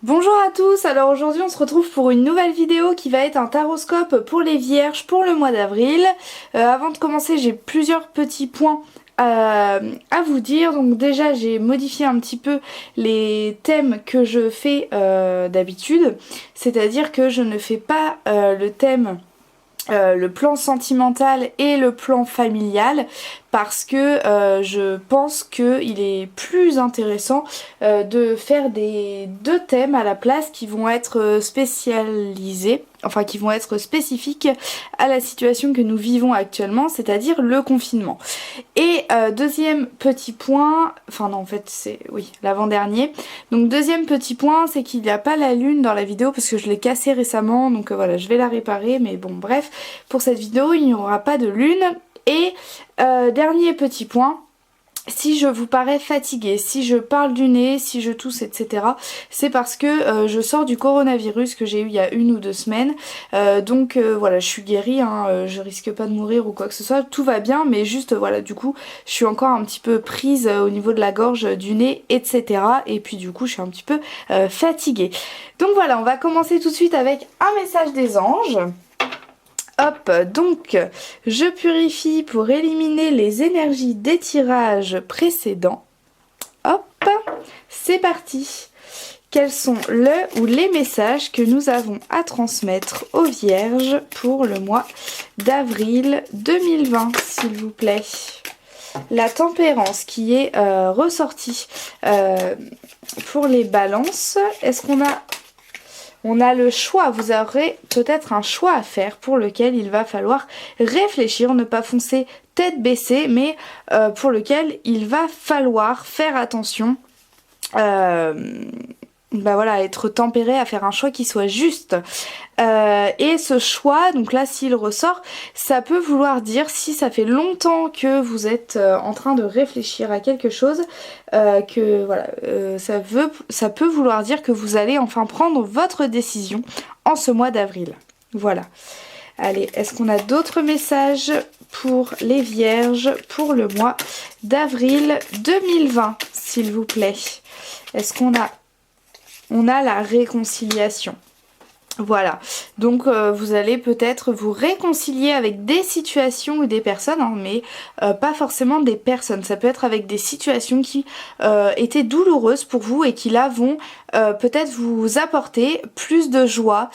Bonjour à tous, alors aujourd'hui on se retrouve pour une nouvelle vidéo qui va être un taroscope pour les vierges pour le mois d'avril. Avant de commencer, j'ai plusieurs petits points à vous dire. Donc déjà j'ai modifié un petit peu les thèmes que je fais d'habitude, c'est-à-dire que je ne fais pas le thème le plan sentimental et le plan familial parce que je pense qu'il est plus intéressant de faire des deux thèmes à la place qui vont être spécialisés, enfin qui vont être spécifiques à la situation que nous vivons actuellement, c'est-à-dire le confinement. Et deuxième petit point, enfin non en fait c'est oui l'avant-dernier, donc deuxième petit point c'est qu'il n'y a pas la lune dans la vidéo parce que je l'ai cassée récemment, donc voilà je vais la réparer, mais bon bref, pour cette vidéo il n'y aura pas de lune. Et dernier petit point, si je vous parais fatiguée, si je parle du nez, si je tousse, etc., c'est parce que je sors du coronavirus que j'ai eu il y a 1 ou 2 semaines. Donc voilà, je suis guérie, hein, je risque pas de mourir ou quoi que ce soit, tout va bien, mais juste voilà, du coup, je suis encore un petit peu prise au niveau de la gorge, du nez, etc. Et puis du coup, je suis un petit peu fatiguée. Donc voilà, on va commencer tout de suite avec un message des anges. Hop, donc je purifie pour éliminer les énergies des tirages précédents. Hop, c'est parti. Quels sont le ou les messages que nous avons à transmettre aux vierges pour le mois d'avril 2020, s'il vous plaît? La tempérance qui est ressortie pour les balances. Est-ce qu'on a... On a le choix, vous aurez peut-être un choix à faire pour lequel il va falloir réfléchir, ne pas foncer tête baissée, mais pour lequel il va falloir faire attention. Bah voilà, à être tempéré, à faire un choix qui soit juste. Et ce choix, donc là s'il ressort, ça peut vouloir dire, si ça fait longtemps que vous êtes en train de réfléchir à quelque chose, que voilà, ça peut vouloir dire que vous allez enfin prendre votre décision en ce mois d'avril. Voilà. Allez, est-ce qu'on a d'autres messages pour les vierges pour le mois d'avril 2020, s'il vous plaît? Est-ce qu'on a... On a la réconciliation. Voilà, donc vous allez peut-être vous réconcilier avec des situations ou des personnes, hein, mais pas forcément des personnes. Ça peut être avec des situations qui étaient douloureuses pour vous et qui là vont peut-être vous apporter plus de joie.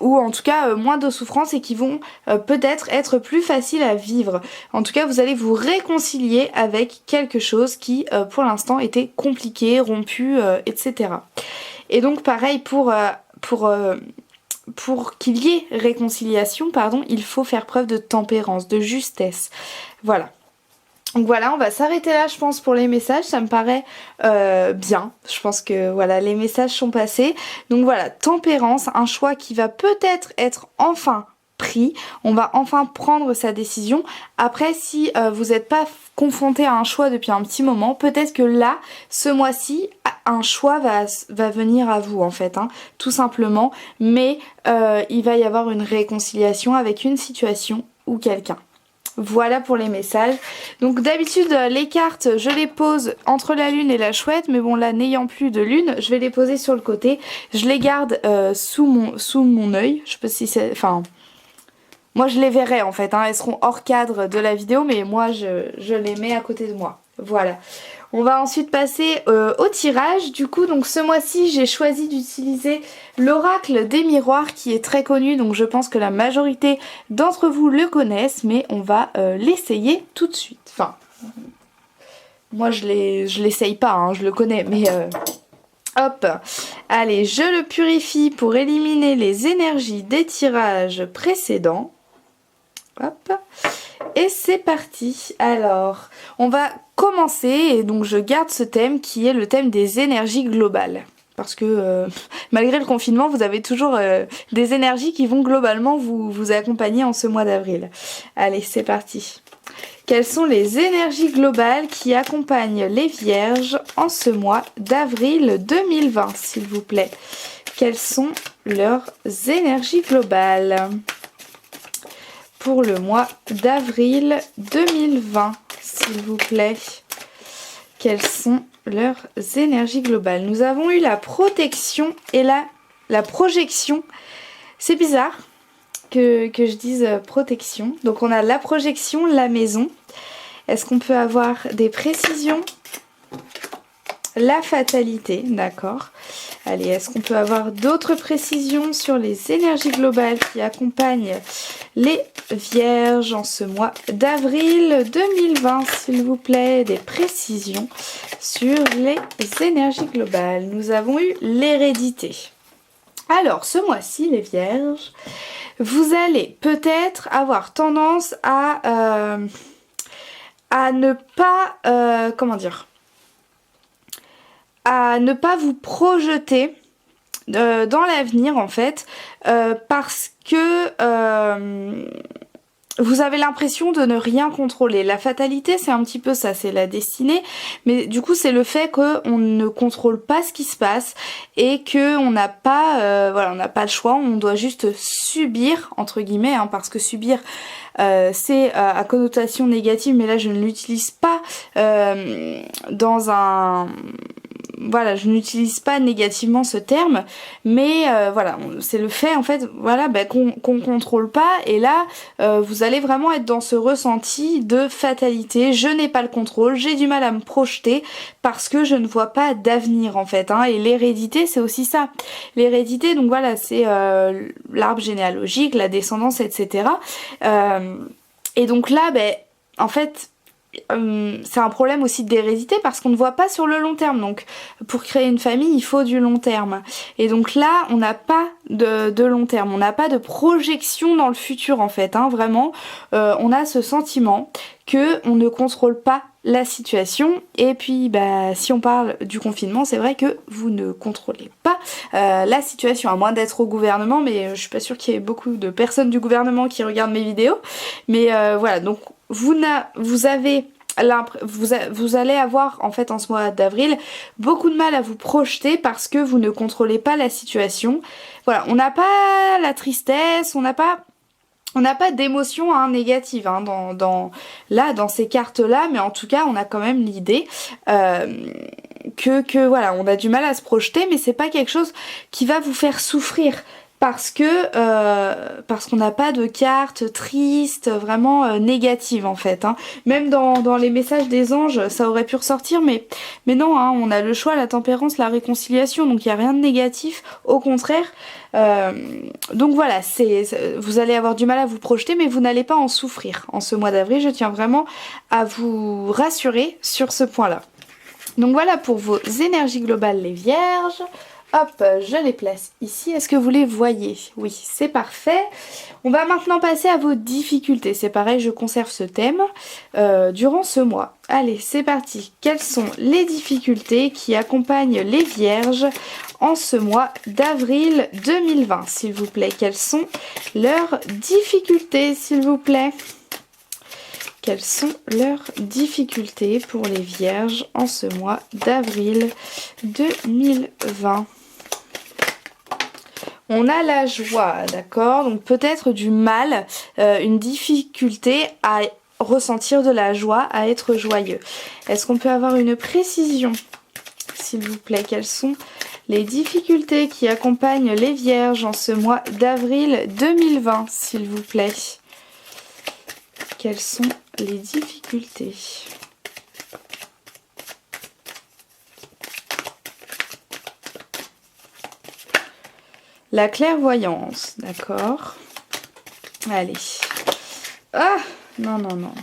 Ou en tout cas moins de souffrance et qui vont peut-être être plus faciles à vivre. En tout cas, vous allez vous réconcilier avec quelque chose qui pour l'instant était compliqué, rompu, etc. Et donc pareil pour qu'il y ait réconciliation, pardon, il faut faire preuve de tempérance, de justesse. Voilà. Donc voilà, on va s'arrêter là je pense pour les messages, ça me paraît bien. Je pense que voilà, les messages sont passés. Donc voilà, tempérance, un choix qui va peut-être être enfin pris. On va enfin prendre sa décision. Après, si vous n'êtes pas confronté à un choix depuis un petit moment, peut-être que là, ce mois-ci, un choix va venir à vous en fait, hein, tout simplement. Mais il va y avoir une réconciliation avec une situation ou quelqu'un. Voilà pour les messages. Donc d'habitude les cartes je les pose entre la lune et la chouette, mais bon là n'ayant plus de lune je vais les poser sur le côté. Je les garde sous mon œil. Je sais pas si c'est... Enfin... Moi je les verrai en fait, hein. Elles seront hors cadre de la vidéo, mais moi je les mets à côté de moi. Voilà. On va ensuite passer au tirage. Du coup, donc ce mois-ci, j'ai choisi d'utiliser l'oracle des miroirs qui est très connu. Donc je pense que la majorité d'entre vous le connaissent, mais on va l'essayer tout de suite. Enfin, moi je l'essaye pas, hein, je le connais, mais... Hop, allez, je le purifie pour éliminer les énergies des tirages précédents. Hop, et c'est parti. Alors, on va commencer, et donc je garde ce thème qui est le thème des énergies globales. Parce que malgré le confinement, vous avez toujours des énergies qui vont globalement vous accompagner en ce mois d'avril. Allez, c'est parti. Quelles sont les énergies globales qui accompagnent les vierges en ce mois d'avril 2020, s'il vous plaît? Quelles sont leurs énergies globales pour le mois d'avril 2020, s'il vous plaît? Quelles sont leurs énergies globales? Nous avons eu la protection et la projection. C'est bizarre que je dise protection. Donc on a la projection, la maison. Est-ce qu'on peut avoir des précisions? La fatalité, d'accord. Allez, est-ce qu'on peut avoir d'autres précisions sur les énergies globales qui accompagnent les vierges en ce mois d'avril 2020, s'il vous plaît? Des précisions sur les énergies globales. Nous avons eu l'hérédité. Alors, ce mois-ci, les vierges, vous allez peut-être avoir tendance à ne pas... comment dire, à ne pas vous projeter dans l'avenir en fait, parce que vous avez l'impression de ne rien contrôler. La fatalité, c'est un petit peu ça, c'est la destinée, mais du coup c'est le fait qu'on ne contrôle pas ce qui se passe et qu'on n'a pas, voilà, on n'a pas le choix, on doit juste subir, entre guillemets, hein, parce que subir c'est à connotation négative, mais là je ne l'utilise pas dans un... Voilà, je n'utilise pas négativement ce terme, mais voilà, c'est le fait en fait, voilà, qu'on contrôle pas, et là, vous allez vraiment être dans ce ressenti de fatalité. Je n'ai pas le contrôle, j'ai du mal à me projeter parce que je ne vois pas d'avenir en fait, hein, et l'hérédité, c'est aussi ça. L'hérédité, donc voilà, c'est l'arbre généalogique, la descendance, etc. Et donc là, en fait, c'est un problème aussi d'hérédité parce qu'on ne voit pas sur le long terme. Donc pour créer une famille, il faut du long terme. Et donc là, on n'a pas de long terme, on n'a pas de projection dans le futur en fait, hein, vraiment. On a ce sentiment que on ne contrôle pas la situation. Et puis si on parle du confinement, c'est vrai que vous ne contrôlez pas la situation, à moins d'être au gouvernement, mais je suis pas sûre qu'il y ait beaucoup de personnes du gouvernement qui regardent mes vidéos. Mais voilà, donc vous allez avoir en fait en ce mois d'avril beaucoup de mal à vous projeter parce que vous ne contrôlez pas la situation. Voilà, on n'a pas la tristesse, on n'a pas d'émotions négatives hein, dans ces cartes là, mais en tout cas on a quand même l'idée que voilà, on a du mal à se projeter, mais c'est pas quelque chose qui va vous faire souffrir. Parce qu'on n'a pas de carte triste, vraiment négative en fait, hein. Même dans les messages des anges, ça aurait pu ressortir, mais non, hein, on a le choix, la tempérance, la réconciliation, donc il n'y a rien de négatif, au contraire. Donc voilà, vous allez avoir du mal à vous projeter, mais vous n'allez pas en souffrir en ce mois d'avril. Je tiens vraiment à vous rassurer sur ce point-là. Donc voilà pour vos énergies globales les vierges. Hop, je les place ici. Est-ce que vous les voyez? Oui, c'est parfait. On va maintenant passer à vos difficultés. C'est pareil, je conserve ce thème durant ce mois. Allez, c'est parti. Quelles sont les difficultés qui accompagnent les vierges en ce mois d'avril 2020, s'il vous plaît? Quelles sont leurs difficultés, s'il vous plaît? Quelles sont leurs difficultés pour les vierges en ce mois d'avril 2020? On a la joie, d'accord? Donc peut-être du mal, une difficulté à ressentir de la joie, à être joyeux. Est-ce qu'on peut avoir une précision, s'il vous plaît? Quelles sont les difficultés qui accompagnent les vierges en ce mois d'avril 2020, s'il vous plaît? Quelles sont les difficultés? La clairvoyance, d'accord. Allez. Ah, non, non, non.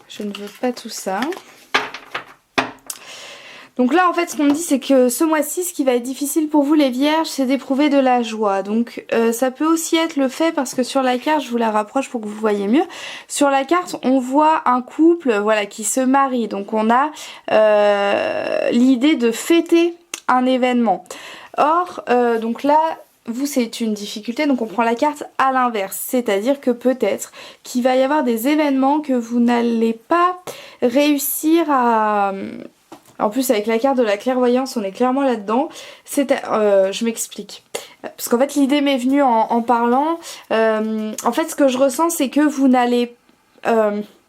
Je ne veux pas tout ça. Donc là, en fait, ce qu'on me dit, c'est que ce mois-ci, ce qui va être difficile pour vous, les vierges, c'est d'éprouver de la joie. Donc ça peut aussi être le fait, parce que sur la carte, je vous la rapproche pour que vous voyez mieux. Sur la carte, on voit un couple, voilà, qui se marie. Donc on a l'idée de fêter un événement. Or, donc là, vous, c'est une difficulté, donc on prend la carte à l'inverse. C'est-à-dire que peut-être qu'il va y avoir des événements que vous n'allez pas réussir à... En plus, avec la carte de la clairvoyance, on est clairement là-dedans. Je m'explique. Parce qu'en fait, l'idée m'est venue en parlant. En fait, ce que je ressens, c'est que vous n'allez...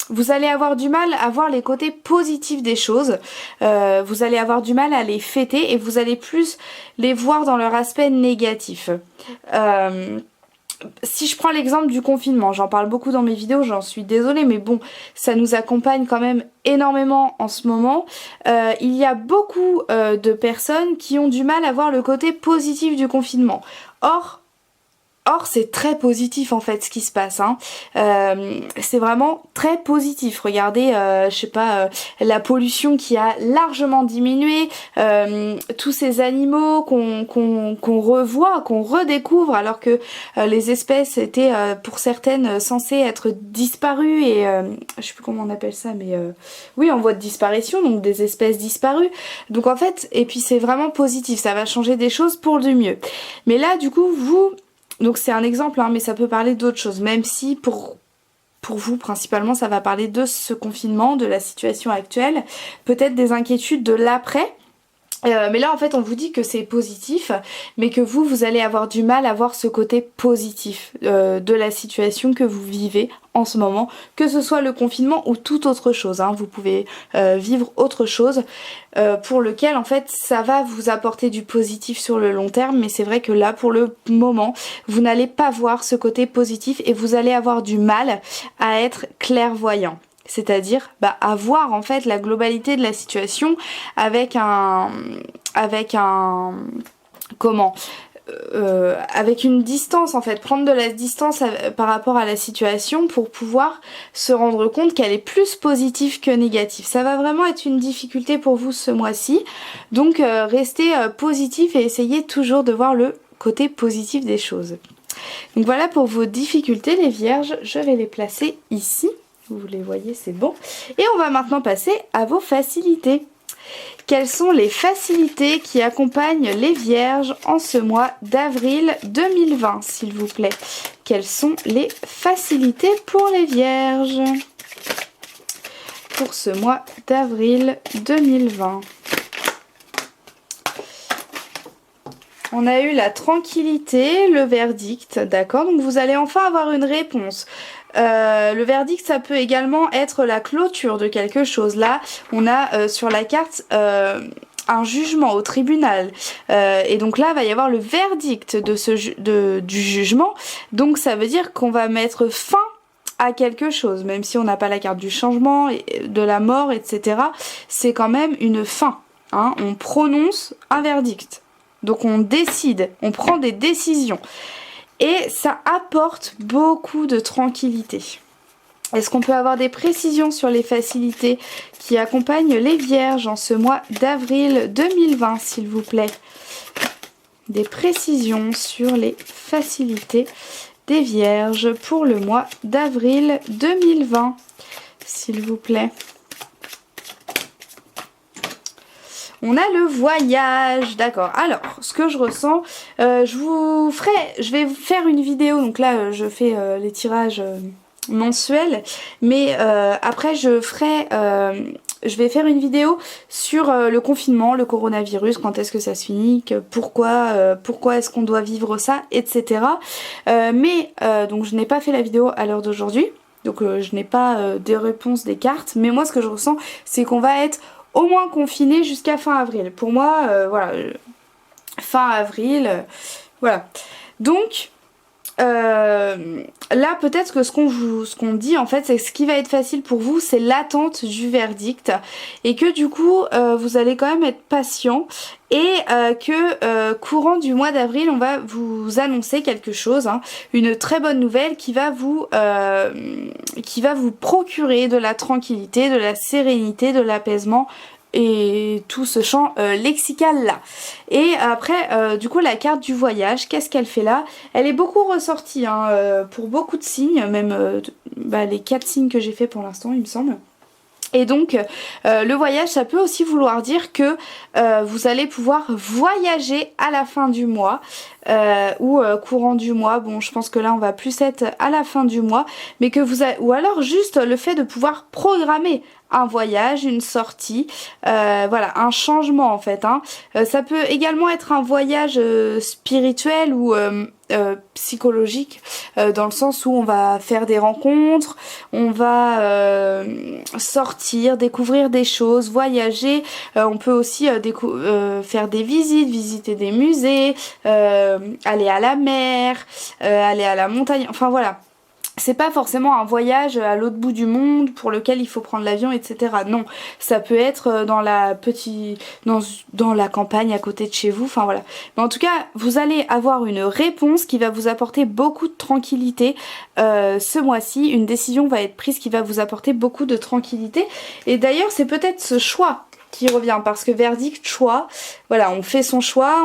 vous allez avoir du mal à voir les côtés positifs des choses, vous allez avoir du mal à les fêter et vous allez plus les voir dans leur aspect négatif. Si je prends l'exemple du confinement, j'en parle beaucoup dans mes vidéos, j'en suis désolée, mais bon, ça nous accompagne quand même énormément en ce moment. Il y a beaucoup de personnes qui ont du mal à voir le côté positif du confinement. Or, c'est très positif en fait ce qui se passe, hein. C'est vraiment très positif. Regardez, je sais pas, la pollution qui a largement diminué, tous ces animaux qu'on revoit, qu'on redécouvre, alors que les espèces étaient pour certaines censées être disparues et je sais plus comment on appelle ça, mais oui, en voie de disparition, donc des espèces disparues. Donc en fait, et puis c'est vraiment positif, ça va changer des choses pour du mieux. Mais là, du coup, donc c'est un exemple, hein, mais ça peut parler d'autres choses, même si pour vous principalement ça va parler de ce confinement, de la situation actuelle, peut-être des inquiétudes de l'après. Mais là en fait on vous dit que c'est positif, mais que vous allez avoir du mal à voir ce côté positif de la situation que vous vivez en ce moment, que ce soit le confinement ou toute autre chose, hein. Vous pouvez vivre autre chose pour lequel en fait ça va vous apporter du positif sur le long terme, mais c'est vrai que là pour le moment vous n'allez pas voir ce côté positif et vous allez avoir du mal à être clairvoyant. C'est-à-dire à voir en fait la globalité de la situation avec avec une distance en fait, prendre de la distance par rapport à la situation pour pouvoir se rendre compte qu'elle est plus positive que négative. Ça va vraiment être une difficulté pour vous ce mois-ci, donc restez positif et essayez toujours de voir le côté positif des choses. Donc voilà pour vos difficultés les vierges, je vais les placer ici. Vous les voyez, c'est bon. Et on va maintenant passer à vos facilités. Quelles sont les facilités qui accompagnent les vierges en ce mois d'avril 2020, s'il vous plaît? Quelles sont les facilités pour les vierges pour ce mois d'avril 2020? On a eu la tranquillité, le verdict, d'accord? Donc vous allez enfin avoir une réponse. Le verdict, ça peut également être la clôture de quelque chose. Là, on a sur la carte un jugement au tribunal. Et donc là, il va y avoir le verdict de du jugement. Donc ça veut dire qu'on va mettre fin à quelque chose, même si on n'a pas la carte du changement, de la mort, etc. C'est quand même une fin, hein. On prononce un verdict. Donc on décide, on prend des décisions. Et ça apporte beaucoup de tranquillité. Est-ce qu'on peut avoir des précisions sur les facilités qui accompagnent les vierges en ce mois d'avril 2020, s'il vous plaît? Des précisions sur les facilités des vierges pour le mois d'avril 2020, s'il vous plaît. On a le voyage, d'accord. Alors, ce que je ressens, je vais faire une vidéo, donc là je fais les tirages mensuels, mais après je vais faire une vidéo sur le confinement, le coronavirus, quand est-ce que ça se finit, pourquoi est-ce qu'on doit vivre ça, etc. Donc je n'ai pas fait la vidéo à l'heure d'aujourd'hui, donc je n'ai pas des réponses des cartes, mais moi ce que je ressens, c'est qu'on va être au moins confiné jusqu'à fin avril. Pour moi, voilà, fin avril, voilà. Donc, là, peut-être que ce qu'on dit, en fait, c'est que ce qui va être facile pour vous, c'est l'attente du verdict. Et que du coup, vous allez quand même être patient. Et courant du mois d'avril, on va vous annoncer quelque chose, hein, une très bonne nouvelle qui va vous procurer de la tranquillité, de la sérénité, de l'apaisement et tout ce champ lexical là. Et après, du coup, la carte du voyage, qu'est-ce qu'elle fait là? Elle est beaucoup ressortie, hein, pour beaucoup de signes, même les 4 signes que j'ai fait pour l'instant, il me semble. Et donc le voyage, ça peut aussi vouloir dire que vous allez pouvoir voyager à la fin du mois ou courant du mois. Bon, je pense que là on va plus être à la fin du mois, mais que ou alors juste le fait de pouvoir programmer un voyage, une sortie, voilà, un changement en fait. Hein. Ça peut également être un voyage spirituel ou psychologique, dans le sens où on va faire des rencontres, on va sortir, découvrir des choses, voyager. On peut aussi faire des visites, visiter des musées, aller à la mer, aller à la montagne, enfin voilà. C'est pas forcément un voyage à l'autre bout du monde pour lequel il faut prendre l'avion, etc. Non, ça peut être dans dans la campagne à côté de chez vous, enfin voilà. Mais en tout cas, vous allez avoir une réponse qui va vous apporter beaucoup de tranquillité ce mois-ci. Une décision va être prise qui va vous apporter beaucoup de tranquillité. Et d'ailleurs, c'est peut-être ce choix qui revient, parce que verdict, choix, voilà, on fait son choix,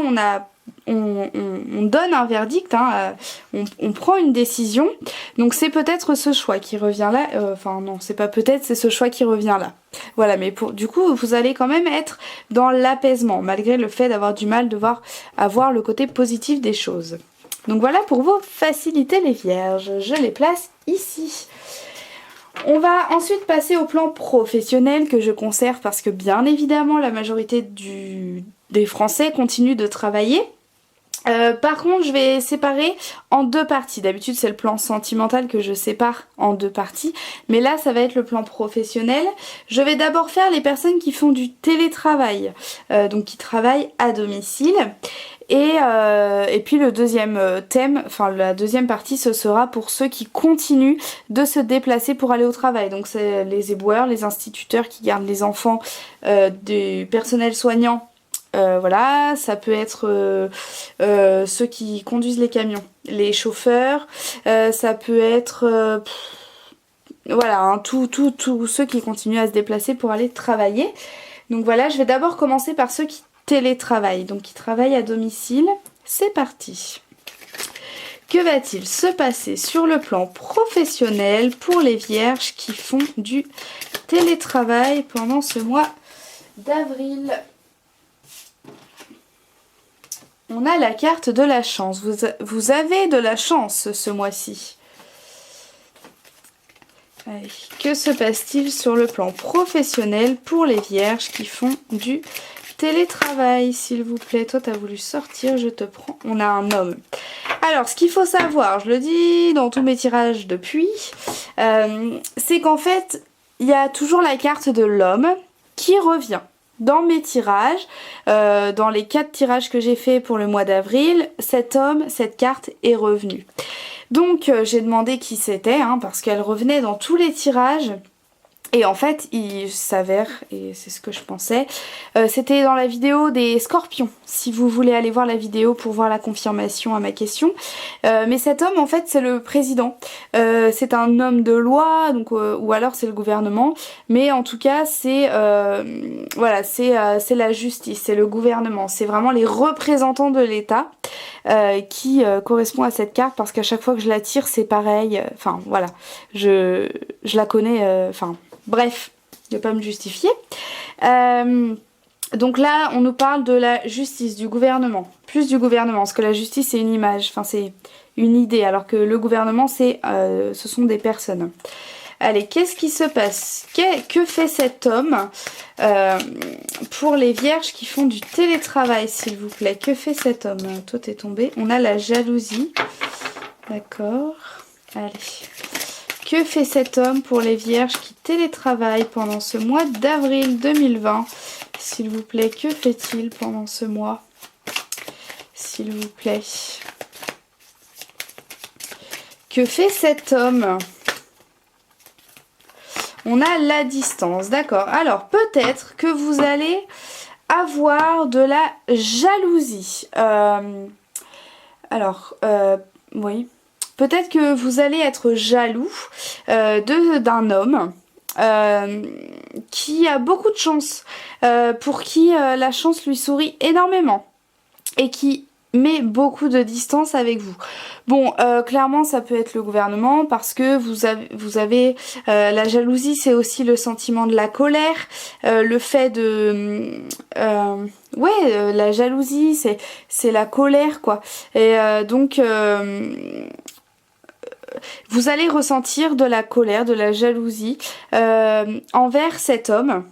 on donne un verdict, hein, on prend une décision, donc c'est peut-être ce choix qui revient là, enfin non, c'est pas peut-être, c'est ce choix qui revient là. Voilà, mais du coup, vous allez quand même être dans l'apaisement, malgré le fait d'avoir du mal de avoir le côté positif des choses. Donc voilà pour vos facilités les vierges, je les place ici. On va ensuite passer au plan professionnel que je conserve parce que bien évidemment la majorité des Français continuent de travailler. Par contre, je vais séparer en deux parties. D'habitude, c'est le plan sentimental que je sépare en deux parties. Mais là, ça va être le plan professionnel. Je vais d'abord faire les personnes qui font du télétravail. Donc, qui travaillent à domicile. Et puis le deuxième thème, enfin la deuxième partie, ce sera pour ceux qui continuent de se déplacer pour aller au travail. Donc c'est les éboueurs, les instituteurs qui gardent les enfants du personnel soignant. Voilà, ça peut être ceux qui conduisent les camions, les chauffeurs, ça peut être voilà, hein, tous ceux qui continuent à se déplacer pour aller travailler. Donc voilà, je vais d'abord commencer par ceux qui télétravaillent, donc qui travaillent à domicile. C'est parti. Que va-t-il se passer sur le plan professionnel pour les vierges qui font du télétravail pendant ce mois d'avril ? On a la carte de la chance. Vous avez de la chance ce mois-ci. Allez, que se passe-t-il sur le plan professionnel pour les vierges qui font du télétravail, s'il vous plaît? Toi, t'as voulu sortir, je te prends. On a un homme. Alors, ce qu'il faut savoir, je le dis dans tous mes tirages depuis, c'est qu'en fait, il y a toujours la carte de l'homme qui revient. Dans mes tirages, dans les 4 tirages que j'ai fait pour le mois d'avril, cet homme, cette carte est revenue. Donc j'ai demandé qui c'était, hein, parce qu'elle revenait dans tous les tirages. Et en fait, il s'avère, et c'est ce que je pensais, c'était dans la vidéo des scorpions, si vous voulez aller voir la vidéo pour voir la confirmation à ma question. Mais cet homme, en fait, c'est le président. C'est un homme de loi, donc, ou alors c'est le gouvernement. Mais en tout cas, c'est voilà, c'est la justice, c'est le gouvernement. C'est vraiment les représentants de l'État qui correspond à cette carte, parce qu'à chaque fois que je la tire, c'est pareil. Enfin, voilà, je la connais, enfin... Bref, je ne vais pas me justifier. Donc là, on nous parle de la justice, du gouvernement. Plus du gouvernement, parce que la justice, c'est une image, enfin c'est une idée, alors que le gouvernement, ce sont des personnes. Allez, qu'est-ce qui se passe? Que fait cet homme pour les vierges qui font du télétravail, s'il vous plaît? Que fait cet homme? Toi, t'es tombé. On a la jalousie. D'accord. Allez. Que fait cet homme pour les vierges qui télétravaillent pendant ce mois d'avril 2020? S'il vous plaît, que fait-il pendant ce mois? S'il vous plaît. Que fait cet homme? On a la distance, d'accord. Alors, peut-être que vous allez avoir de la jalousie. Oui. Peut-être que vous allez être jaloux d'un homme qui a beaucoup de chance, pour qui la chance lui sourit énormément et qui met beaucoup de distance avec vous. Bon, clairement ça peut être le gouvernement, parce que vous avez la jalousie, c'est aussi le sentiment de la colère, le fait de... la jalousie, c'est la colère, quoi. Et donc... vous allez ressentir de la colère, de la jalousie envers cet homme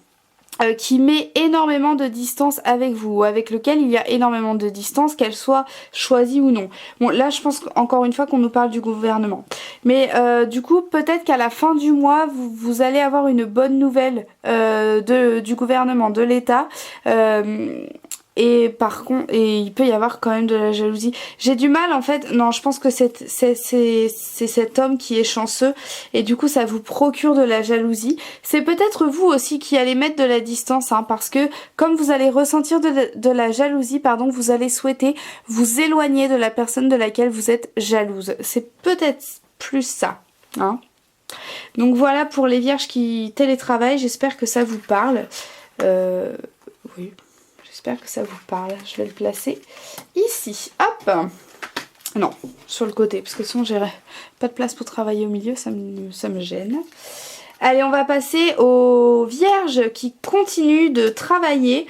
qui met énormément de distance avec vous, avec lequel il y a énormément de distance, qu'elle soit choisie ou non. Bon, là je pense encore une fois qu'on nous parle du gouvernement. Mais du coup, peut-être qu'à la fin du mois, vous allez avoir une bonne nouvelle du gouvernement, de l'État. Et par contre, il peut y avoir quand même de la jalousie. J'ai du mal en fait, non je pense que c'est cet homme qui est chanceux et du coup ça vous procure de la jalousie. C'est peut-être vous aussi qui allez mettre de la distance hein, parce que comme vous allez ressentir de la jalousie, pardon, vous allez souhaiter vous éloigner de la personne de laquelle vous êtes jalouse. C'est peut-être plus ça. Hein. Donc voilà pour les vierges qui télétravaillent, j'espère que ça vous parle. Oui. J'espère que ça vous parle. Je vais le placer ici. Hop! Non, sur le côté, parce que sinon j'aurais pas de place pour travailler au milieu, ça me gêne. Allez, on va passer aux vierges qui continuent de travailler,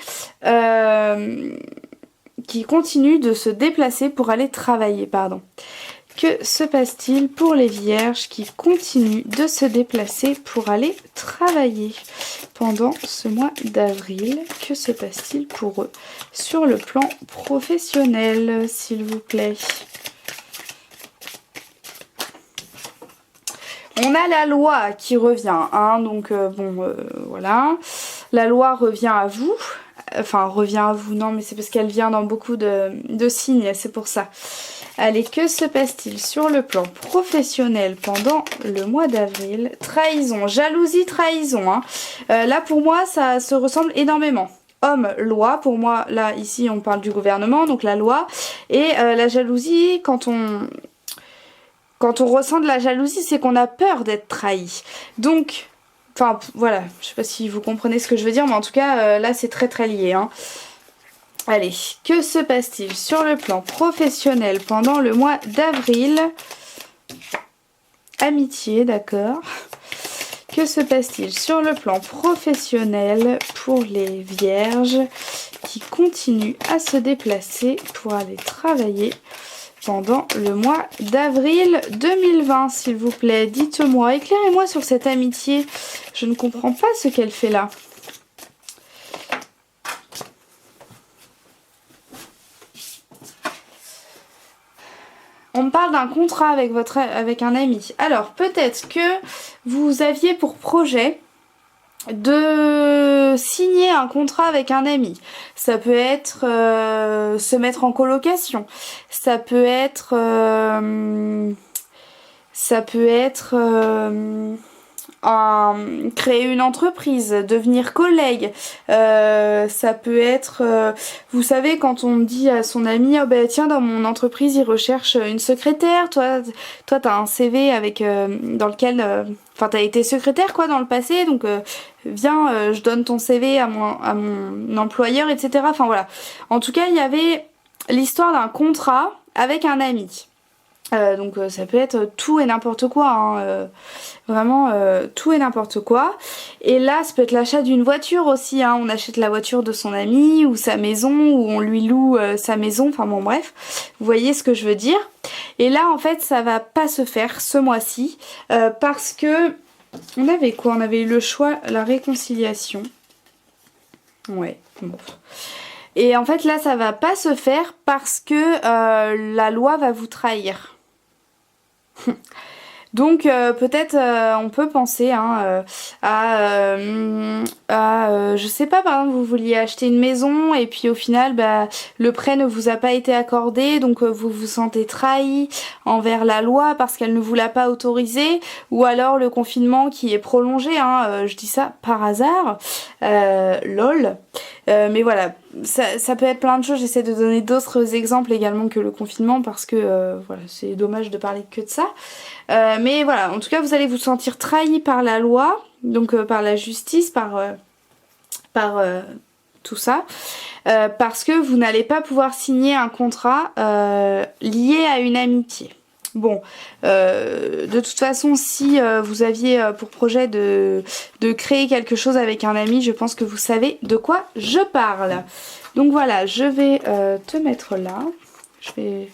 qui continuent de se déplacer pour aller travailler, pardon. Que se passe-t-il pour les vierges qui continuent de se déplacer pour aller travailler pendant ce mois d'avril? Que se passe-t-il pour eux sur le plan professionnel, s'il vous plaît? On a la loi qui revient, hein, donc voilà. La loi revient à vous. Enfin, revient à vous, non, mais c'est parce qu'elle vient dans beaucoup de signes, c'est pour ça. Allez, que se passe-t-il sur le plan professionnel pendant le mois d'avril? Trahison, jalousie, trahison. Hein. Là, pour moi, ça se ressemble énormément. Homme, loi, pour moi, là, ici, on parle du gouvernement, donc la loi. Et la jalousie, quand on ressent de la jalousie, c'est qu'on a peur d'être trahi. Donc, enfin, voilà, je sais pas si vous comprenez ce que je veux dire, mais en tout cas, là, c'est très très lié. Hein. Allez, que se passe-t-il sur le plan professionnel pendant le mois d'avril? Amitié, d'accord. Que se passe-t-il sur le plan professionnel pour les vierges qui continuent à se déplacer pour aller travailler pendant le mois d'avril 2020, s'il vous plaît? Dites-moi, éclairez-moi sur cette amitié. Je ne comprends pas ce qu'elle fait là. On me parle d'un contrat avec un ami. Alors, peut-être que vous aviez pour projet de signer un contrat avec un ami. Ça peut être se mettre en colocation. Ça peut être créer une entreprise, devenir collègue, ça peut être, vous savez, quand on dit à son ami, oh ben tiens, dans mon entreprise ils recherchent une secrétaire, toi t'as un CV avec dans lequel, enfin t'as été secrétaire quoi dans le passé, donc viens, je donne ton CV à mon employeur, etc. Enfin voilà. En tout cas, il y avait l'histoire d'un contrat avec un ami. Donc ça peut être tout et n'importe quoi, hein, vraiment tout et n'importe quoi. Et là, ça peut être l'achat d'une voiture aussi, hein, on achète la voiture de son ami ou sa maison, ou on lui loue sa maison, enfin bon bref, vous voyez ce que je veux dire. Et là en fait ça va pas se faire ce mois-ci, parce que on avait quoi? On avait eu le choix, la réconciliation. Ouais, bon. Et en fait là ça va pas se faire parce que la loi va vous trahir. Donc peut-être on peut penser hein, je sais pas, par exemple vous vouliez acheter une maison et puis au final bah, le prêt ne vous a pas été accordé, donc vous vous sentez trahi envers la loi parce qu'elle ne vous l'a pas autorisé, ou alors le confinement qui est prolongé, hein, je dis ça par hasard, lol. Mais voilà, ça peut être plein de choses, j'essaie de donner d'autres exemples également que le confinement parce que voilà, c'est dommage de parler que de ça. Mais voilà, en tout cas vous allez vous sentir trahi par la loi, donc par la justice, par tout ça, parce que vous n'allez pas pouvoir signer un contrat lié à une amitié. Bon, de toute façon, si vous aviez pour projet de créer quelque chose avec un ami, je pense que vous savez de quoi je parle. Donc voilà, je vais te mettre là. Je vais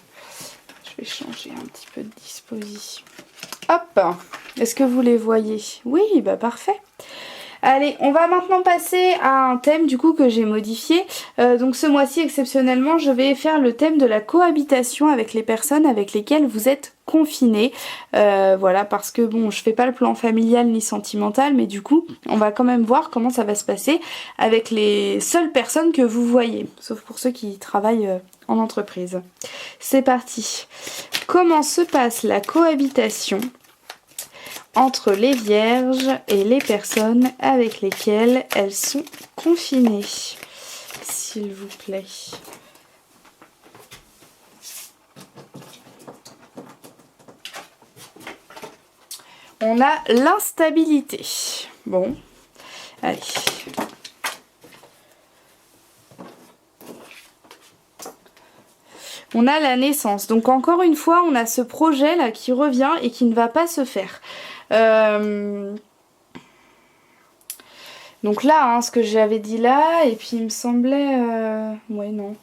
vais changer un petit peu de disposition. Hop, est-ce que vous les voyez? Oui, bah parfait. Allez, on va maintenant passer à un thème du coup que j'ai modifié. Donc ce mois-ci exceptionnellement je vais faire le thème de la cohabitation avec les personnes avec lesquelles vous êtes confinés. Voilà, parce que bon, je fais pas le plan familial ni sentimental, mais du coup on va quand même voir comment ça va se passer avec les seules personnes que vous voyez, sauf pour ceux qui travaillent en entreprise. C'est parti. Comment se passe la cohabitation entre les vierges et les personnes avec lesquelles elles sont confinées, s'il vous plaît. On a l'instabilité. Bon, allez. On a la naissance. Donc encore une fois, on a ce projet là qui revient et qui ne va pas se faire. Donc là, hein, ce que j'avais dit là, et puis il me semblait... Ouais, non.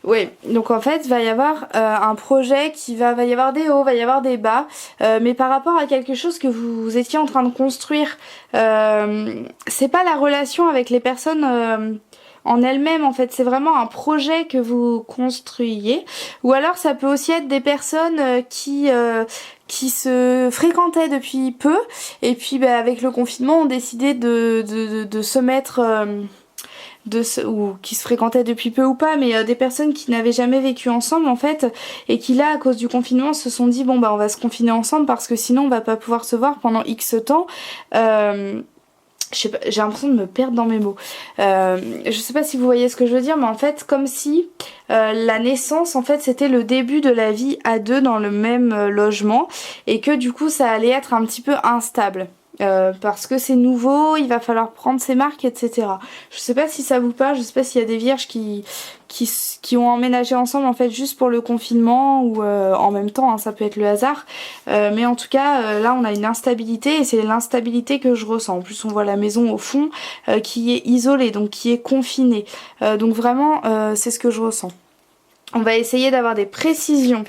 Oui, donc en fait, il va y avoir un projet qui va y avoir des hauts, va y avoir des bas, mais par rapport à quelque chose que vous étiez en train de construire, c'est pas la relation avec les personnes en elles-mêmes, en fait, c'est vraiment un projet que vous construisez, ou alors ça peut aussi être des personnes qui se fréquentaient depuis peu, et puis bah, avec le confinement, ont décidé de se mettre... ou qui se fréquentaient depuis peu ou pas, mais des personnes qui n'avaient jamais vécu ensemble en fait, et qui là à cause du confinement se sont dit bon bah on va se confiner ensemble parce que sinon on va pas pouvoir se voir pendant X temps. Je sais pas, j'ai l'impression de me perdre dans mes mots. Je sais pas si vous voyez ce que je veux dire, mais en fait comme si la naissance en fait c'était le début de la vie à deux dans le même logement, et que du coup ça allait être un petit peu instable. Parce que c'est nouveau, il va falloir prendre ses marques, etc. Je sais pas si ça vous parle, je sais pas s'il y a des vierges qui ont emménagé ensemble en fait juste pour le confinement ou en même temps, hein, ça peut être le hasard. Mais en tout cas, là on a une instabilité et c'est l'instabilité que je ressens. En plus on voit la maison au fond qui est isolée, donc qui est confinée. Donc vraiment c'est ce que je ressens. On va essayer d'avoir des précisions.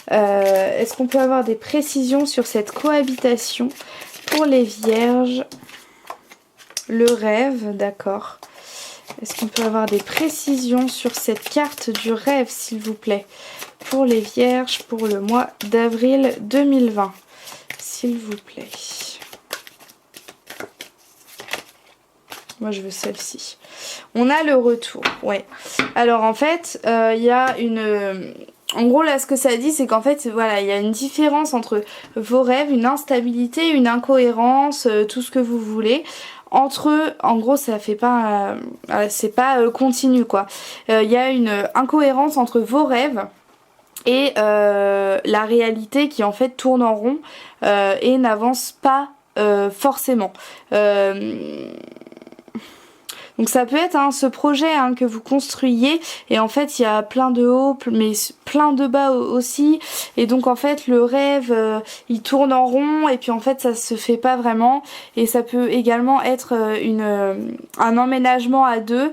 Est-ce qu'on peut avoir des précisions sur cette cohabitation pour les vierges? Le rêve, d'accord. Est-ce qu'on peut avoir des précisions sur cette carte du rêve, s'il vous plaît, pour les vierges pour le mois d'avril 2020, s'il vous plaît. Moi, je veux celle-ci. On a le retour, ouais. Alors, en fait, il y a une... En gros là ce que ça dit c'est qu'en fait voilà il y a une différence entre vos rêves, une instabilité, une incohérence, tout ce que vous voulez. Entre eux, en gros ça fait pas c'est pas continu quoi. Il y a une incohérence entre vos rêves et la réalité qui en fait tourne en rond et n'avance pas forcément. Donc ça peut être hein, ce projet hein, que vous construyez et en fait il y a plein de hauts mais plein de bas aussi, et donc en fait le rêve il tourne en rond et puis en fait ça se fait pas vraiment, et ça peut également être un emménagement à deux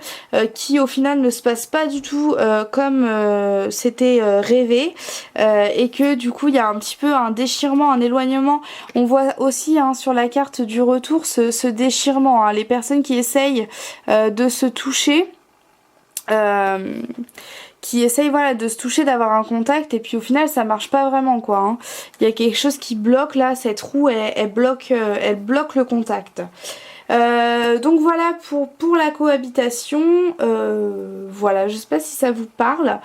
qui au final ne se passe pas du tout comme c'était rêvé, et que du coup il y a un petit peu un déchirement, un éloignement. On voit aussi hein, sur la carte du retour ce déchirement, hein, les personnes qui essayent de se toucher, qui essayent voilà, de se toucher, d'avoir un contact, et puis au final ça marche pas vraiment quoi. Hein. Il y a quelque chose qui bloque là, cette roue elle bloque le contact. Donc voilà pour la cohabitation. Voilà, je sais pas si ça vous parle.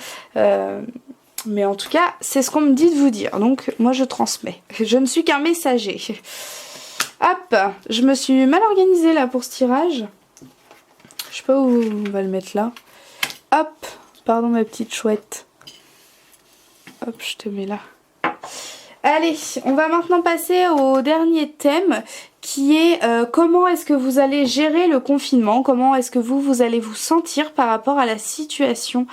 Mais en tout cas, c'est ce qu'on me dit de vous dire. Donc moi je transmets. Je ne suis qu'un messager. Hop, je me suis mal organisée là pour ce tirage. Je sais pas où on va le mettre là. Hop, pardon ma petite chouette. Hop, je te mets là. Allez, on va maintenant passer au dernier thème qui est comment est-ce que vous allez gérer le confinement, comment est-ce que vous allez vous sentir par rapport à la situation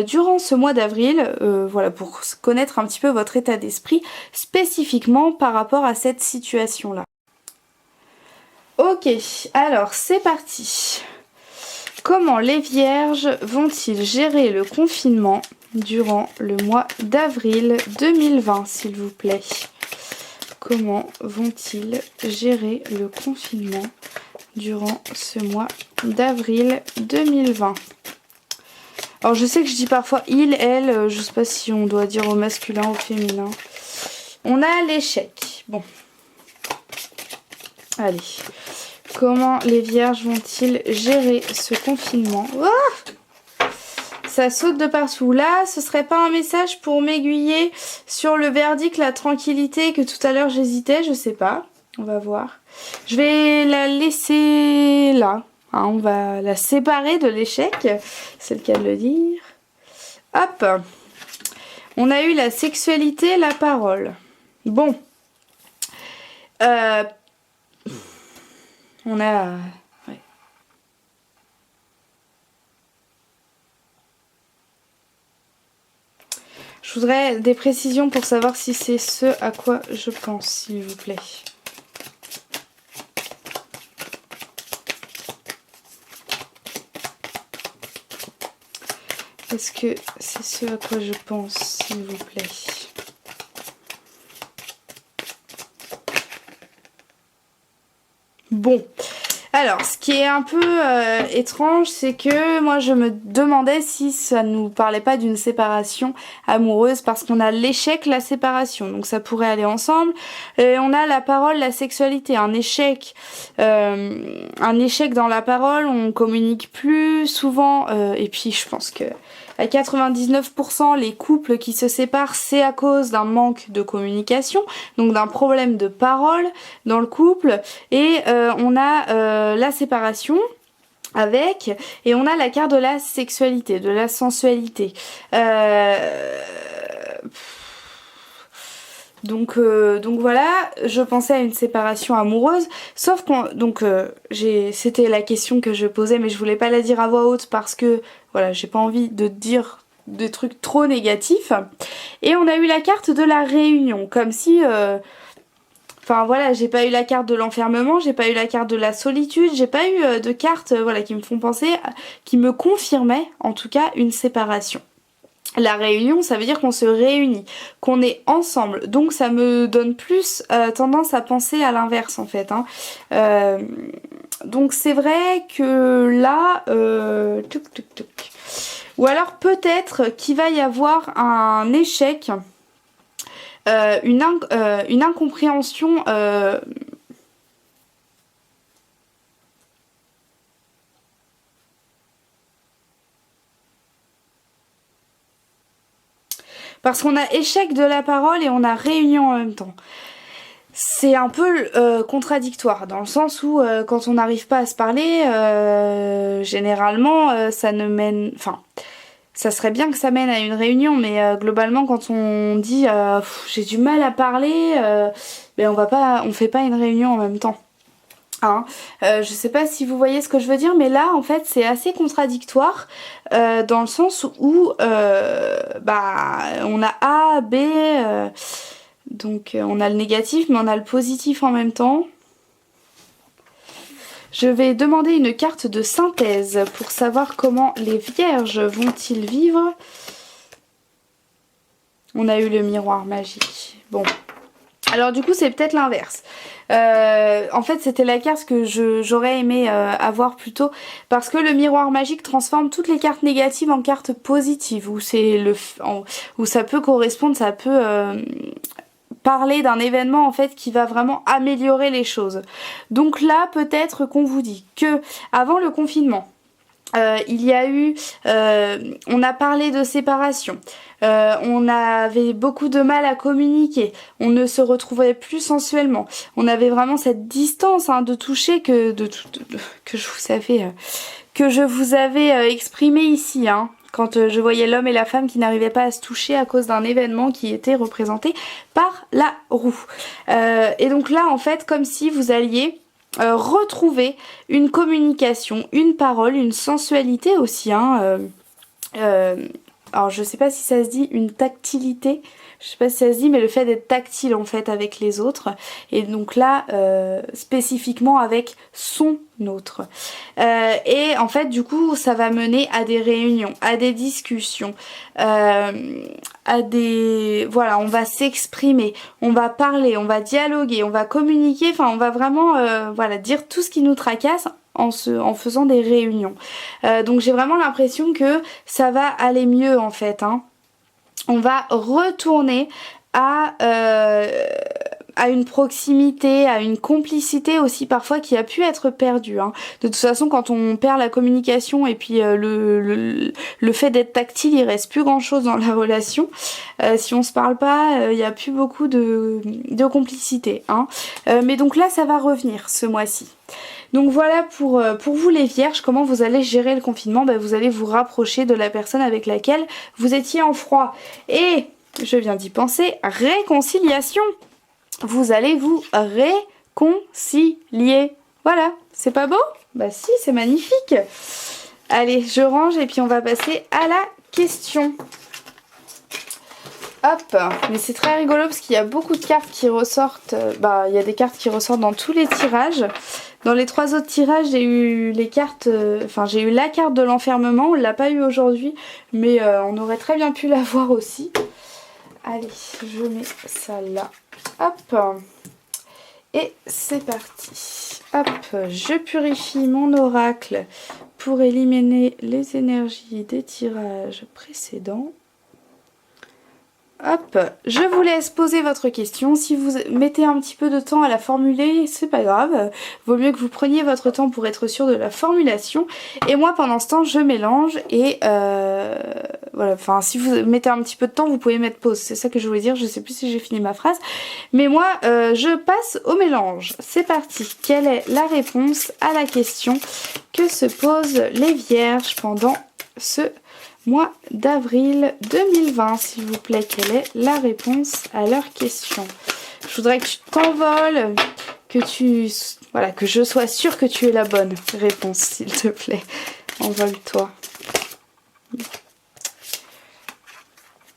durant ce mois d'avril, voilà, pour connaître un petit peu votre état d'esprit spécifiquement par rapport à cette situation-là. Ok, alors c'est parti. Comment les vierges vont-ils gérer le confinement durant le mois d'avril 2020, s'il vous plaît? Comment vont-ils gérer le confinement durant ce mois d'avril 2020? Alors je sais que je dis parfois il, elle, je sais pas si on doit dire au masculin ou au féminin. On a l'échec. Bon. Allez. Comment les vierges vont-ils gérer ce confinement? Oh, ça saute de partout. Là, ce serait pas un message pour m'aiguiller sur le verdict, la tranquillité, que tout à l'heure j'hésitais, je sais pas. On va voir. Je vais la laisser là. Hein, on va la séparer de l'échec, c'est le cas de le dire. Hop. On a eu la sexualité, la parole. Bon. On a... Ouais. Je voudrais des précisions pour savoir si c'est ce à quoi je pense, s'il vous plaît. Est-ce que c'est ce à quoi je pense, s'il vous plaît? Bon, alors ce qui est un peu étrange, c'est que moi je me demandais si ça ne nous parlait pas d'une séparation amoureuse, parce qu'on a l'échec, la séparation, donc ça pourrait aller ensemble. Et on a la parole, la sexualité, un échec dans la parole, on communique plus souvent, et puis je pense que à 99%, les couples qui se séparent, c'est à cause d'un manque de communication, donc d'un problème de parole dans le couple. Et on a la séparation avec, et on a la carte de la sexualité, de la sensualité. Donc voilà, je pensais à une séparation amoureuse, sauf c'était la question que je posais, mais je voulais pas la dire à voix haute parce que voilà, j'ai pas envie de dire des trucs trop négatifs. Et on a eu la carte de la réunion, comme si enfin voilà, j'ai pas eu la carte de l'enfermement, j'ai pas eu la carte de la solitude, j'ai pas eu de cartes voilà, qui me font penser, qui me confirmaient en tout cas une séparation. La réunion, ça veut dire qu'on se réunit, qu'on est ensemble. Donc ça me donne plus tendance à penser à l'inverse en fait. Hein. Donc c'est vrai que là... Ou alors peut-être qu'il va y avoir un échec, une incompréhension... Parce qu'on a échec de la parole et on a réunion en même temps. C'est un peu contradictoire, dans le sens où quand on n'arrive pas à se parler, généralement ça ne mène... Enfin, ça serait bien que ça mène à une réunion, mais globalement quand on dit j'ai du mal à parler, ben on fait pas une réunion en même temps. Hein. Je sais pas si vous voyez ce que je veux dire, mais là en fait c'est assez contradictoire dans le sens où on a A, B, donc on a le négatif mais on a le positif en même temps. Je vais demander une carte de synthèse pour savoir comment les vierges vont-ils vivre. On a eu le miroir magique. Bon. Alors du coup c'est peut-être l'inverse. En fait c'était la carte que j'aurais aimé avoir plus tôt, parce que le miroir magique transforme toutes les cartes négatives en cartes positives, où ça peut correspondre, ça peut parler d'un événement en fait qui va vraiment améliorer les choses. Donc là peut-être qu'on vous dit que avant le confinement, il y a eu, on a parlé de séparation, on avait beaucoup de mal à communiquer, on ne se retrouvait plus sensuellement, on avait vraiment cette distance de toucher que je vous avais exprimé ici, quand je voyais l'homme et la femme qui n'arrivaient pas à se toucher à cause d'un événement qui était représenté par la roue. Et donc là en fait comme si vous alliez retrouver une communication, une parole, une sensualité aussi, alors je sais pas si ça se dit une tactilité, je sais pas si ça se dit, mais le fait d'être tactile en fait avec les autres, et donc là spécifiquement avec son autre. Et en fait du coup ça va mener à des réunions, à des discussions, à des... Voilà, on va s'exprimer, on va parler, on va dialoguer, on va communiquer, enfin on va vraiment voilà, dire tout ce qui nous tracasse en faisant des réunions. Donc j'ai vraiment l'impression que ça va aller mieux en fait, hein. On va retourner à une proximité, à une complicité aussi parfois qui a pu être perdue, hein. De toute façon quand on perd la communication et puis le fait d'être tactile, il reste plus grand chose dans la relation. Si on se parle pas, il n'y a plus beaucoup de complicité, hein. Mais donc là ça va revenir ce mois-ci. Donc voilà pour vous les vierges, comment vous allez gérer le confinement. Vous allez vous rapprocher de la personne avec laquelle vous étiez en froid. Et je viens d'y penser, réconciliation. Vous allez vous réconcilier. Voilà, c'est pas beau? Bah si, c'est magnifique. Allez, je range et puis on va passer à la question. Hop, mais c'est très rigolo parce qu'il y a beaucoup de cartes qui ressortent. Il y a des cartes qui ressortent dans tous les tirages. Dans les 3 autres tirages, j'ai eu les cartes, j'ai eu la carte de l'enfermement, on l'a pas eu aujourd'hui, mais on aurait très bien pu l'avoir aussi. Allez, je mets ça là. Hop, et c'est parti. Hop, je purifie mon oracle pour éliminer les énergies des tirages précédents. Hop, je vous laisse poser votre question. Si vous mettez un petit peu de temps à la formuler, c'est pas grave. Vaut mieux que vous preniez votre temps pour être sûr de la formulation. Et moi, pendant ce temps, je mélange et voilà. Enfin, si vous mettez un petit peu de temps, vous pouvez mettre pause. C'est ça que je voulais dire. Je sais plus si j'ai fini ma phrase. Mais moi, je passe au mélange. C'est parti. Quelle est la réponse à la question que se posent les vierges pendant ce mois d'avril 2020, s'il vous plaît? Quelle est la réponse à leur question? Je voudrais que tu t'envoles, que je sois sûre que tu aies la bonne réponse, s'il te plaît. Envole-toi.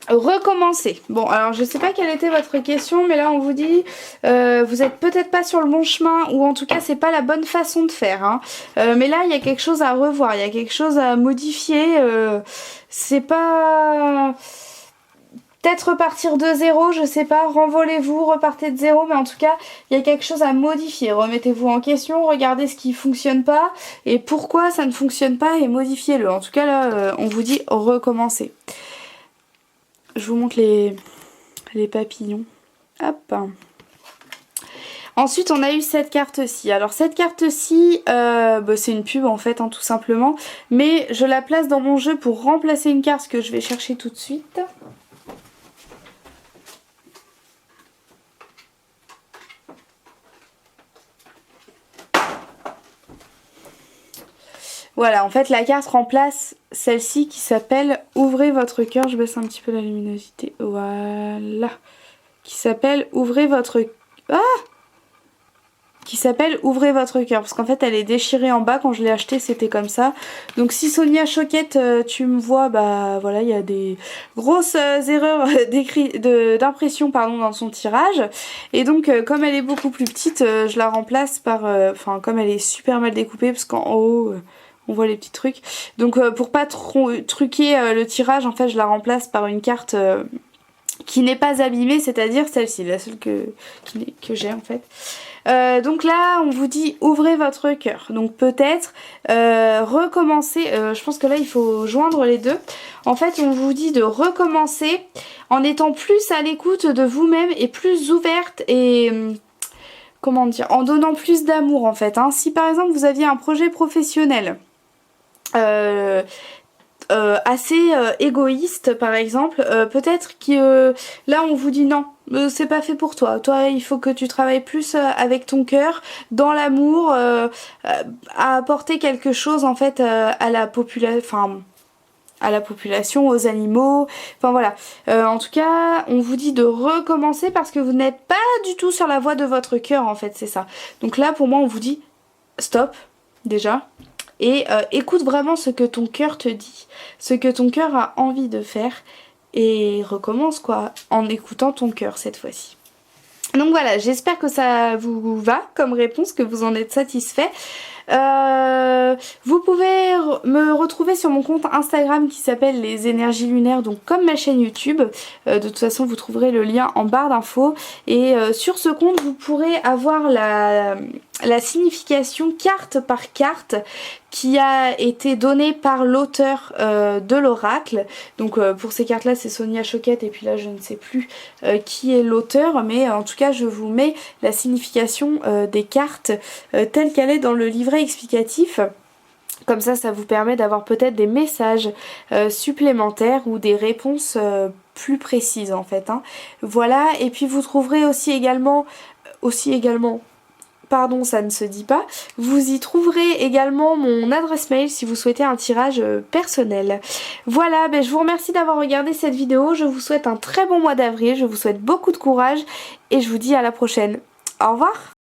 Recommencer. Bon, alors je sais pas quelle était votre question, mais là on vous dit vous êtes peut-être pas sur le bon chemin, ou en tout cas c'est pas la bonne façon de faire, hein. Mais là il y a quelque chose à revoir, il y a quelque chose à modifier. C'est pas... Peut-être repartir de zéro, je sais pas, renvolez-vous, repartez de zéro, mais en tout cas, il y a quelque chose à modifier. Remettez-vous en question, regardez ce qui fonctionne pas, et pourquoi ça ne fonctionne pas, et modifiez-le. En tout cas, là, on vous dit recommencer. Je vous montre les papillons. Hop. Ensuite, on a eu cette carte-ci. Alors, cette carte-ci, c'est une pub en fait, hein, tout simplement. Mais je la place dans mon jeu pour remplacer une carte que je vais chercher tout de suite. Voilà, en fait, la carte remplace celle-ci qui s'appelle « Ouvrez votre cœur ». Je baisse un petit peu la luminosité. Voilà. Qui s'appelle « Ouvrez votre... » Ah, qui s'appelle Ouvrez votre cœur, parce qu'en fait elle est déchirée en bas. Quand je l'ai achetée c'était comme ça. Donc si Sonia Choquette tu me vois, bah voilà, il y a des grosses erreurs d'impression dans son tirage, et donc comme elle est beaucoup plus petite, je la remplace par comme elle est super mal découpée, parce qu'en haut on voit les petits trucs, donc pour pas truquer le tirage, en fait je la remplace par une carte qui n'est pas abîmée, c'est-à-dire celle-ci, la seule que j'ai en fait. Donc là on vous dit ouvrez votre cœur, donc peut-être recommencer, je pense que là il faut joindre les deux. En fait on vous dit de recommencer en étant plus à l'écoute de vous-même et plus ouverte, et comment dire, en donnant plus d'amour en fait, hein. Si par exemple vous aviez un projet professionnel assez égoïste par exemple, peut-être que là on vous dit non, c'est pas fait pour toi. Toi il faut que tu travailles plus avec ton cœur, dans l'amour, à apporter quelque chose en fait à la population, aux animaux, enfin voilà. En tout cas on vous dit de recommencer parce que vous n'êtes pas du tout sur la voie de votre cœur en fait, c'est ça. Donc là pour moi on vous dit stop déjà. et écoute vraiment ce que ton cœur te dit, ce que ton cœur a envie de faire et recommence quoi, en écoutant ton cœur cette fois-ci. Donc voilà, j'espère que ça vous va comme réponse, que vous en êtes satisfait. Vous pouvez me retrouver sur mon compte Instagram qui s'appelle Les Énergies Lunaires, donc comme ma chaîne YouTube. De toute façon vous trouverez le lien en barre d'infos. Et sur ce compte vous pourrez avoir la signification carte par carte qui a été donnée par l'auteur de l'oracle. Donc pour ces cartes là c'est Sonia Choquette et puis là je ne sais plus qui est l'auteur, mais en tout cas je vous mets la signification des cartes telle qu'elle est dans le livret explicatif. Comme ça vous permet d'avoir peut-être des messages supplémentaires ou des réponses plus précises en fait. Hein. Voilà, et puis vous trouverez aussi également pardon, ça ne se dit pas. Vous y trouverez également mon adresse mail si vous souhaitez un tirage personnel. Voilà, je vous remercie d'avoir regardé cette vidéo. Je vous souhaite un très bon mois d'avril. Je vous souhaite beaucoup de courage et je vous dis à la prochaine. Au revoir!